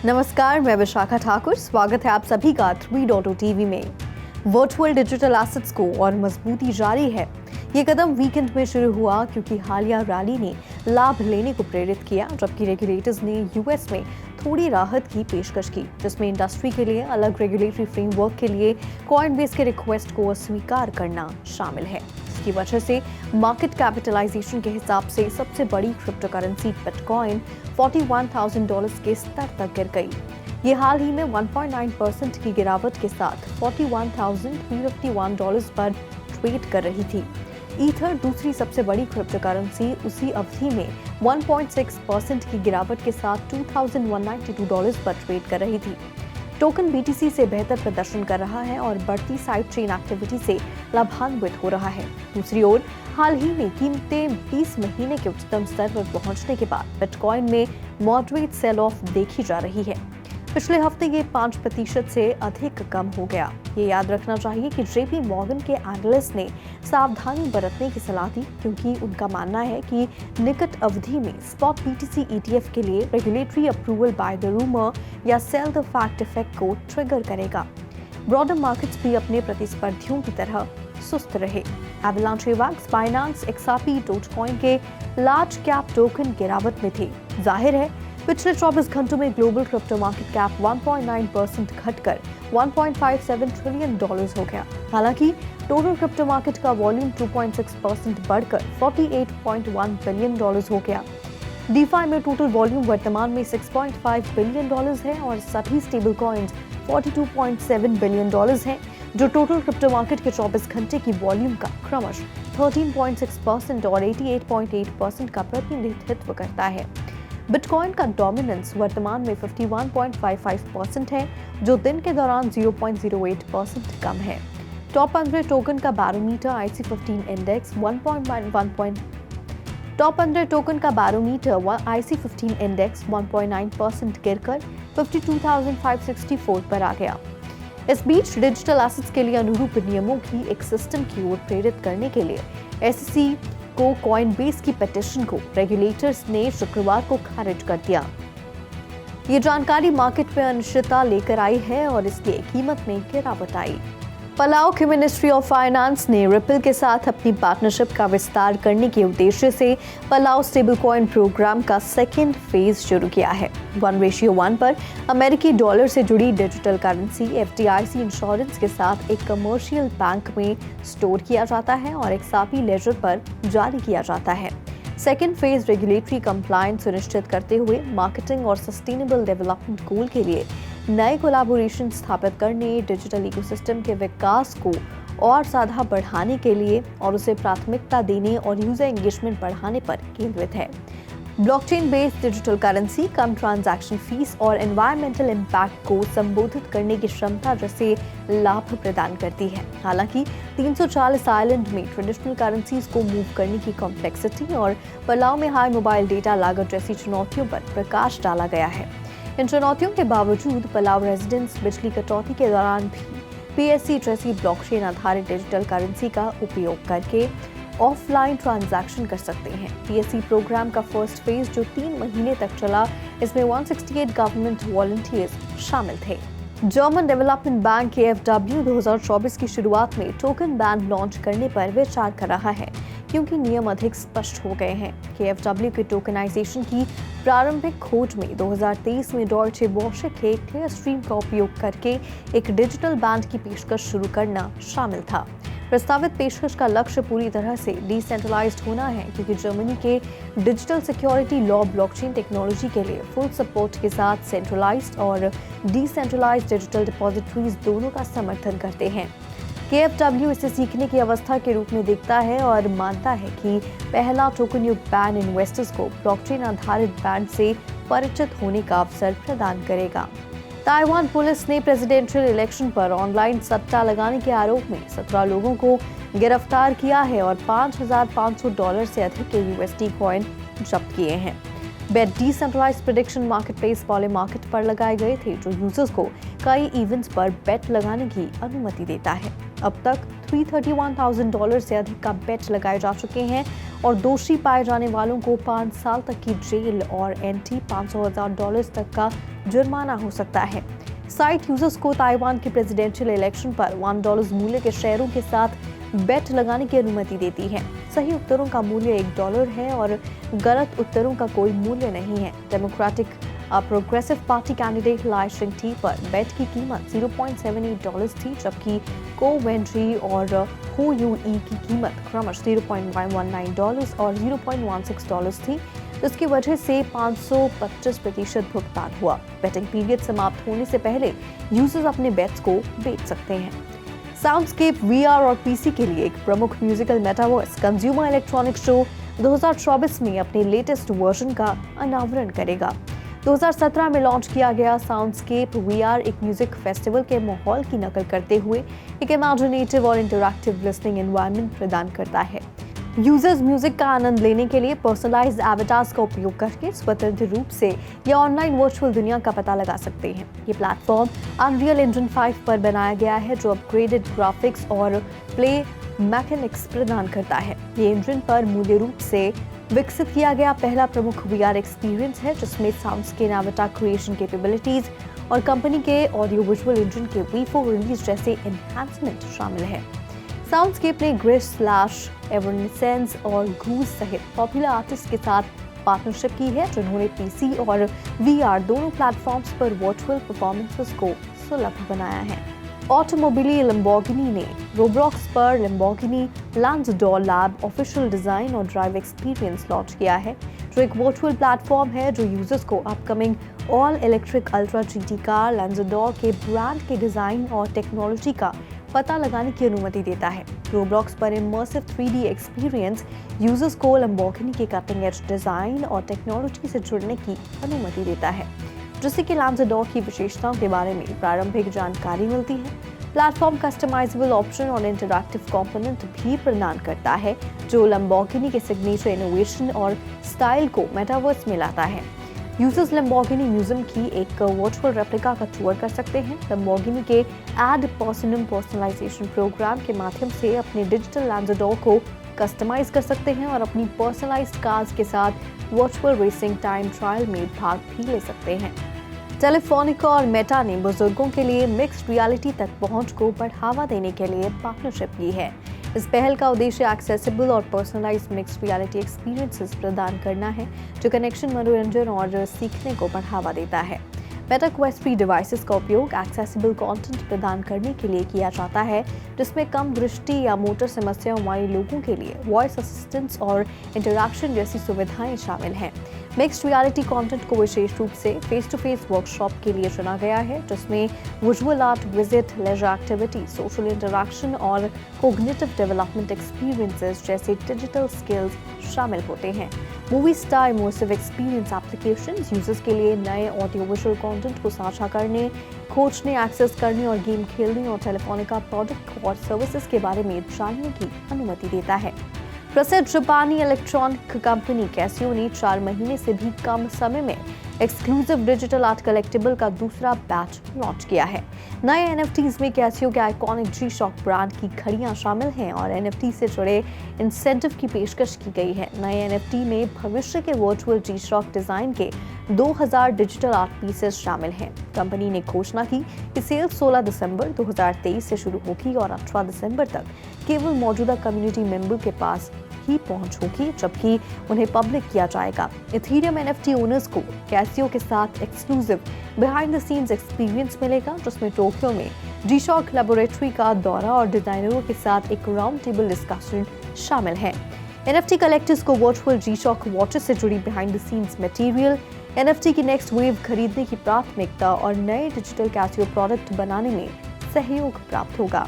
नमस्कार, मैं विशाखा ठाकुर। स्वागत है आप सभी का 3.0 टीवी में। वर्चुअल डिजिटल एसेट्स को और मजबूती जारी है। ये कदम वीकेंड में शुरू हुआ क्योंकि हालिया रैली ने लाभ लेने को प्रेरित किया, जबकि रेगुलेटर्स ने यूएस में थोड़ी राहत की पेशकश की, जिसमें इंडस्ट्री के लिए अलग रेगुलेटरी फ्रेमवर्क के लिए कॉइनबेस के रिक्वेस्ट को अस्वीकार करना शामिल है। इसकी वजह से मार्केट कैपिटलाइजेशन के हिसाब से सबसे बड़ी क्रिप्टोकरेंसी बिटकॉइन $41,000 के स्तर तक गिर गई। ये हाल ही में 1.9% की गिरावट के साथ $41,351 पर ट्रेड कर रही थी। ईथर दूसरी सबसे बड़ी क्रिप्टोकरेंसी उसी अवधि में 1.6% की गिरावट के साथ $2,192 पर ट्रेड कर रही थी। टोकन बीटीसी से बेहतर प्रदर्शन कर रहा है और बढ़ती साइड चेन एक्टिविटी से लाभान्वित हो रहा है। दूसरी ओर हाल ही में कीमतें 20 महीने के उच्चतम स्तर पर पहुंचने के बाद बिटकॉइन में मॉडरेट सेल ऑफ देखी जा रही है। पिछले हफ्ते ये 5% से अधिक कम हो गया। ये याद रखना चाहिए कि जेपी मॉर्गन के एनालिस्ट ने सावधानी बरतने की सलाह दी, क्योंकि उनका मानना है कि निकट अवधि में स्पॉट बीटीसी ईटीएफ के लिए regulatory approval by the rumour या सेल द फैक्ट इफेक्ट को ट्रिगर करेगा। ब्रॉडर मार्केट्स भी अपने प्रतिस्पर्धियों की तरह सुस्त रहे। एवलांच, बाइनेंस, एक्सआरपी, डोजकॉइन के लार्ज कैप टोकन गिरावट में थे। जाहिर है पिछले 24 घंटों में ग्लोबल क्रिप्टो मार्केट कैप 1.9% घटकर $1.57 ट्रिलियन हो गया। हालांकि टोटल क्रिप्टो मार्केट का वॉल्यूम 2.6% बढ़कर $48.1 बिलियन हो गया। डीफाई में टोटल वॉल्यूम वर्तमान में $6.5 बिलियन है और सभी स्टेबल कॉइन्स $42.7 बिलियन हैं, जो टोटल क्रिप्टो मार्केट के 24 घंटे की वॉल्यूम का क्रमशः 13.6% और 88.8% का प्रतिनिधित्व करता है। बिटकॉइन का डोमिनेंस वर्तमान में 51.55% है, जो दिन के दौरान 0.08% कम है। टॉप 15 टोकन का बैरोमीटर IC15 इंडेक्स 1.9% गिरकर 52,564 पर आ गया। इस बीच डिजिटल एसेट्स के लिए अनुरूप नियमों की एक सिस्टम की ओर प्रेरित करने के लिए SEC को कॉइनबेस की पिटीशन को रेगुलेटर्स ने शुक्रवार को खारिज कर दिया। ये जानकारी मार्केट में अनिश्चितता लेकर आई है और इसलिए कीमत में गिरावट आई। पलाओ की मिनिस्ट्री ऑफ फाइनेंस ने रिपल के साथ अपनी पार्टनरशिप का विस्तार करने के उद्देश्य से पलाओ स्टेबल कॉइन प्रोग्राम का सेकेंड फेज शुरू किया है। 1:1 पर अमेरिकी डॉलर से जुड़ी डिजिटल करेंसी FDIC इंश्योरेंस के साथ एक कमर्शियल बैंक में स्टोर किया जाता है और एक सापी लेजर पर जारी किया जाता है। सेकेंड फेज रेगुलेटरी कंप्लायंस सुनिश्चित करते हुए मार्केटिंग और सस्टेनेबल डेवलपमेंट गोल के लिए नए कोलैबोरेशन स्थापित करने, डिजिटल इकोसिस्टम के विकास को और साधा बढ़ाने के लिए और उसे प्राथमिकता देने और यूजर एंगेजमेंट बढ़ाने पर केंद्रित है। ब्लॉकचेन बेस्ड डिजिटल करेंसी कम ट्रांजैक्शन फीस और एनवायरमेंटल इम्पैक्ट को संबोधित करने की क्षमता जैसे लाभ प्रदान करती है। हालांकि 340 आइलैंड में ट्रेडिशनल करेंसीज को मूव करने की कॉम्प्लेक्सिटी और पलाओ में हाई मोबाइल डेटा लागत जैसी चुनौतियों पर प्रकाश डाला गया है। इन चुनौतियों के बावजूद पलाओ रेजिडेंट्स बिजली कटौती के दौरान भी PSC जैसी ब्लॉकचेन आधारित डिजिटल करेंसी का उपयोग करके ऑफलाइन ट्रांजैक्शन कर सकते हैं। PSC प्रोग्राम का फर्स्ट फेज जो 3 महीने तक चला, इसमें 168 गवर्नमेंट वॉलंटियर्स शामिल थे। जर्मन डेवलपमेंट बैंक KfW 2024 की शुरुआत में टोकन बैन लॉन्च करने पर विचार कर रहा है, क्योंकि नियम अधिक स्पष्ट हो गए हैं। KfW के टोकनाइजेशन की प्रारंभिक खोज में 2023 में डॉयचे बॉशे के क्लियरस्ट्रीम का उपयोग करके एक डिजिटल बैंड की पेशकश शुरू करना शामिल था। प्रस्तावित पेशकश का लक्ष्य पूरी तरह से डिसेंट्रलाइज्ड होना है, क्योंकि जर्मनी के digital security law blockchain technology के लिए फुल सपोर्ट के साथ सेंट्रलाइज्ड और डिसेंट्रलाइज्ड डिजिटल डिपॉजिटरीज दोनों का समर्थन करते हैं। KfW इसे सीखने की अवस्था के रूप में देखता है और मानता है कि पहला टोकन युक्त बैन इन्वेस्टर्स को ब्लॉकचेन आधारित बैंड से परिचित होने का अवसर प्रदान करेगा। ताइवान पुलिस ने प्रेसिडेंशियल इलेक्शन पर ऑनलाइन सट्टा लगाने के आरोप में 17 लोगों को गिरफ्तार किया है और $5,500 से अधिक के USD कॉइन जब्त किए हैं। Bet decentralized prediction marketplace Polymarket पर लगाए गए थे, जो यूजर्स को कई इवेंट्स पर बेट लगाने की अनुमति देता है। अब तक $331,000 से अधिक का बेट लगाए जा चुके हैं और दोषी पाए जाने वालों को 5 साल तक की जेल और एंटी $500,000 तक का जुर्माना हो सकता है। साइट यूजर्स को ताइवान के प्रेसिडेंशियल इलेक्शन पर $1 मूल्य के शेयरों के साथ बेट लगाने की अनुमति देती है। सही उत्तरों का मूल्य $1 है और गलत उत्तरों का कोई मूल्य नहीं है। डेमोक्रेटिक प्रोग्रेसिव पार्टी कैंडिडेट लाई शिंगटी पर बेट की कीमत $0.78 थी, जबकि को वेंट्री और हो यूई की कीमत क्रमश $0.119 और $0.16 थी, जिसकी वजह से 525% भुगतान हुआ। बेटिंग पीरियड समाप्त होने से पहले यूजर्स अपने बेट्स को बेच सकते हैं। साउंडस्केप VR और PC के लिए एक प्रमुख musical metaverse consumer electronics show 2024 में अपने लेटेस्ट वर्जन का अनावरण करेगा। 2017 में लॉन्च किया गया साउंडस्केप VR एक म्यूजिक फेस्टिवल के माहौल की नकल करते हुए एक इमेजिनेटिव और इंटरैक्टिव लिसनिंग एनवायरनमेंट प्रदान करता है। यूजर्स म्यूजिक का आनंद लेने के लिए पर्सनलाइज्ड एवटार्स का उपयोग करके स्वतंत्र रूप से या ऑनलाइन वर्चुअल दुनिया का पता लगा सकते हैं। ये प्लेटफॉर्म अनरियल इंजन 5 पर बनाया गया है, जो अपग्रेडेड ग्राफिक्स और प्ले मैकेनिक्स प्रदान करता है। ये इंजन पर मूल्य रूप से विकसित किया गया पहला प्रमुख VR एक्सपीरियंस है, जिसमें साउंडस्केप एवटार क्रिएशन कैपेबिलिटीज और कंपनी के ऑडियो विजुअल इंजन के V4 रिलीज जैसे एनहांसमेंट शामिल है। साउंडस्केप ने ग्रिश, स्लैश, एवरनेसेंस और गूज सहित पॉपुलर आर्टिस्ट के साथ पार्टनरशिप की है, जिन्होंने PC और VR दोनों प्लेटफॉर्म्स पर वर्चुअल परफॉर्मेंसेस को सुलभ बनाया है। ऑटोमोबिली लैम्बोर्गिनी ने रोब्लॉक्स पर लैम्बोर्गिनी लैंसडोर लैब ऑफिशियल डिजाइन और ड्राइव एक्सपीरियंस लॉन्च किया है, जो एक वर्चुअल प्लेटफॉर्म है जो यूजर्स को upcoming all electric ultra GT car Lanzador के ब्रांड के डिजाइन और टेक्नोलॉजी का पता लगाने की अनुमति देता है। रोब्लॉक्स पर इमर्सिव 3D एक्सपीरियंस यूजर्स को लैम्बोर्गिनी के कटिंग एज डिजाइन और टेक्नोलॉजी से जुड़ने की अनुमति देता है, जिससे कि लैंसडोर की विशेषताओं के बारे में प्रारंभिक जानकारी मिलती है। प्लेटफॉर्म कस्टमाइजेबल ऑप्शन और इंटरैक्टिव कंपोनेंट भी प्रदान करता है, जो लैम्बोर्गिनी के सिग्नेचर इनोवेशन और स्टाइल को मेटावर्स में लाता है। यूजर्स लैम्बोर्गिनी म्यूजियम की एक वर्चुअल रेप्लिका का टूर कर सकते हैं। लैम्बोर्गिनी के एड पर्सनम पर्सनलाइजेशन प्रोग्राम के माध्यम से अपने डिजिटल लैंसडोर को कस्टमाइज कर सकते हैं और अपनी पर्सनलाइज्ड कार्स के साथ वर्चुअल रेसिंग टाइम ट्रायल में भाग भी ले सकते हैं। टेलीफोनिका और मेटा ने बुजुर्गों के लिए मिक्स्ड रियलिटी तक पहुंच को बढ़ावा देने के लिए पार्टनरशिप की है। इस पहल का उद्देश्य एक्सेसिबल और पर्सनलाइज्ड मिक्स्ड रियलिटी एक्सपीरियंसेस प्रदान करना है, जो कनेक्शन, मनोरंजन और सीखने को बढ़ावा देता है। मेटा क्वेस्ट 3 डिवाइसेस का उपयोग एक्सेसिबल कंटेंट प्रदान करने के लिए किया जाता है, जिसमें कम दृष्टि या मोटर समस्याओं वाले लोगों के लिए वॉइस असिस्टेंस और इंटरैक्शन जैसी सुविधाएं शामिल हैं। मिक्स्ड रियलिटी कंटेंट को विशेष रूप से फेस टू फेस वर्कशॉप के लिए चुना गया है, जिसमें visual art visit, leisure activity, social interaction और कोग्निटिव डेवलपमेंट एक्सपीरियंसेस जैसे डिजिटल स्किल्स शामिल होते हैं। Movie star immersive experience applications users के लिए नए ऑडियो विजुअल कंटेंट को साझा करने, खोजने, एक्सेस करने और गेम खेलने और टेलीफोनिका प्रोडक्ट और सर्विसेज के बारे में जानने की अनुमति देता है। प्रसिद्ध जापानी इलेक्ट्रॉनिक कंपनी कैसियो ने 4 महीने से भी कम समय में एक्सक्लूसिव डिजिटल आर्ट कलेक्टिबल का दूसरा बैच लॉन्च किया है। नए NFTs में कैसियो के आइकॉनिक G-Shock ब्रांड की घड़ियां शामिल हैं और NFT से जुड़े इंसेंटिव की पेशकश की गई है। नए NFT में भविष्य के वर्चुअल G-Shock डिजाइन के 2000 डिजिटल आर्ट पीसेस शामिल हैं। कंपनी ने घोषणा की कि सेल 16 दिसंबर 2023 से शुरू होगी और 18 दिसंबर तक केवल मौजूदा कम्युनिटी मेंबर के पास ही पहुंच होगी, जबकि उन्हें पब्लिक किया जाएगा। इथेरियम NFT ओनर्स को कैसियो के साथ exclusive behind the scenes experience मिलेगा, जिसमें टोक्यो में G-Shock लैबोरेटरी का दौरा और डिजाइनरों के साथ एक राउंड टेबल डिस्कशन शामिल है। NFT कलेक्टर्स को वर्चुअल G-Shock वॉचेस से जुड़ी behind the scenes material, NFT की नेक्स्ट वेव खरीदने की प्राथमिकता और नए डिजिटल कैसियो प्रोडक्ट बनाने में सहयोग प्राप्त होगा।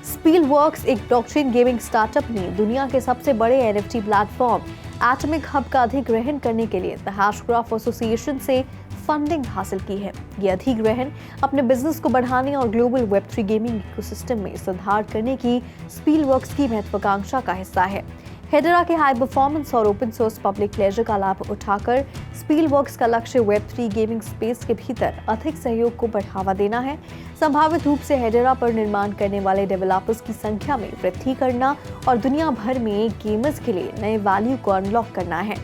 स्पीलवर्क्स एक ब्लॉकचेन गेमिंग स्टार्टअप ने दुनिया के सबसे बड़े NFT प्लेटफॉर्म एटॉमिक हब का अधिग्रहण करने के लिए द हैशग्राफ एसोसिएशन से फंडिंग हासिल की है। ये अधिग्रहण अपने बिजनेस को बढ़ाने और ग्लोबल वेब3 गेमिंग इकोसिस्टम में सुधार करने की स्पीलवर्क्स की महत्वाकांक्षा का हिस्सा है। हेडरा के हाई परफॉर्मेंस और ओपन सोर्स पब्लिक लेजर का लाभ उठाकर स्पीलवर्क्स का लक्ष्य वेब3 गेमिंग स्पेस के भीतर अधिक सहयोग को बढ़ावा देना है। संभावित रूप से हेडरा पर निर्माण करने वाले डेवलपर्स की संख्या में वृद्धि करना और दुनिया भर में गेमर्स के लिए नए वैल्यू को अनलॉक करना है।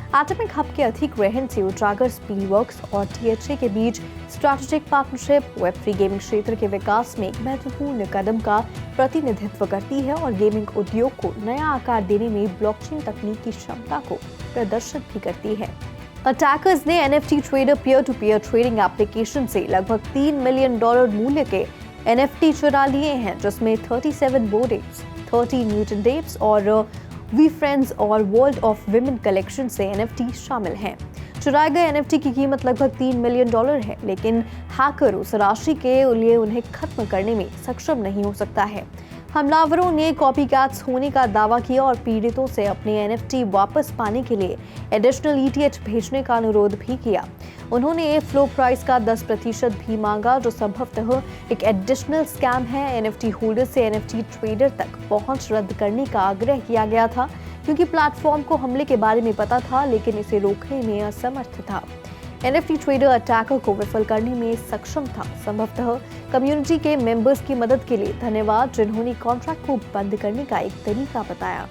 एटॉमिक हब के अधिग्रहण से उजागर स्पीलवर्क्स और THA के बीच स्ट्रैटेजिक पार्टनरशिप वेब3 गेमिंग क्षेत्र के विकास में एक महत्वपूर्ण कदम का प्रतिनिधित्व करती है और गेमिंग उद्योग को नया आकार देने में ब्लॉकचेन तकनीक की क्षमता को प्रदर्शित भी करती है। अटैकर्स ने NFT trader peer to peer trading application से लगभग $3 मिलियन मूल्य के NFT चुरा लिए हैं, जिसमें 37 बोर्ड एप्स, 30 म्यूटेंट एप्स और वी फ्रेंड्स और वर्ल्ड ऑफ विमेन कलेक्शन से NFT शामिल हैं। चुराए गए NFT की कीमत लगभग $3 मिलियन है, लेकिन हैकर उस राशि के लिए उन्हें खत्म करने में सक्षम नहीं हो सकता है। हमलावरों ने कॉपीकैट्स होने का दावा किया और पीड़ितों से अपने NFT वापस पाने के लिए एडिशनल ETH भेजने का अनुरोध भी किया। उन्होंने फ्लो प्राइस का 10% भी मांगा, जो संभवतः एक एडिशनल स्कैम है। NFT होल्डर से NFT ट्रेडर तक पहुंच रद्द करने का आग्रह किया गया था, क्योंकि प्लेटफॉर्म को हमले के बारे में पता था, लेकिन इसे रोकने में असमर्थ था। NFT ट्रेडर अटैकर को विफल करने में सक्षम था। संभवतः कम्युनिटी के मेंबर्स की मदद के लिए धन्यवाद, जिन्होंने कॉन्ट्रैक्ट को बंद करने का एक तरीका बताया।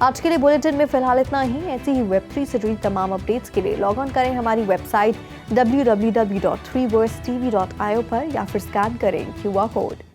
आज के लिए बुलेटिन में फिलहाल इतना ही। ऐसी ही वेब3 से जुड़ी तमाम अपडेट्स के लिए लॉग ऑन करें हमारी वेबसाइट www.3versetv.io पर या फिर स्कैन करें QR कोड।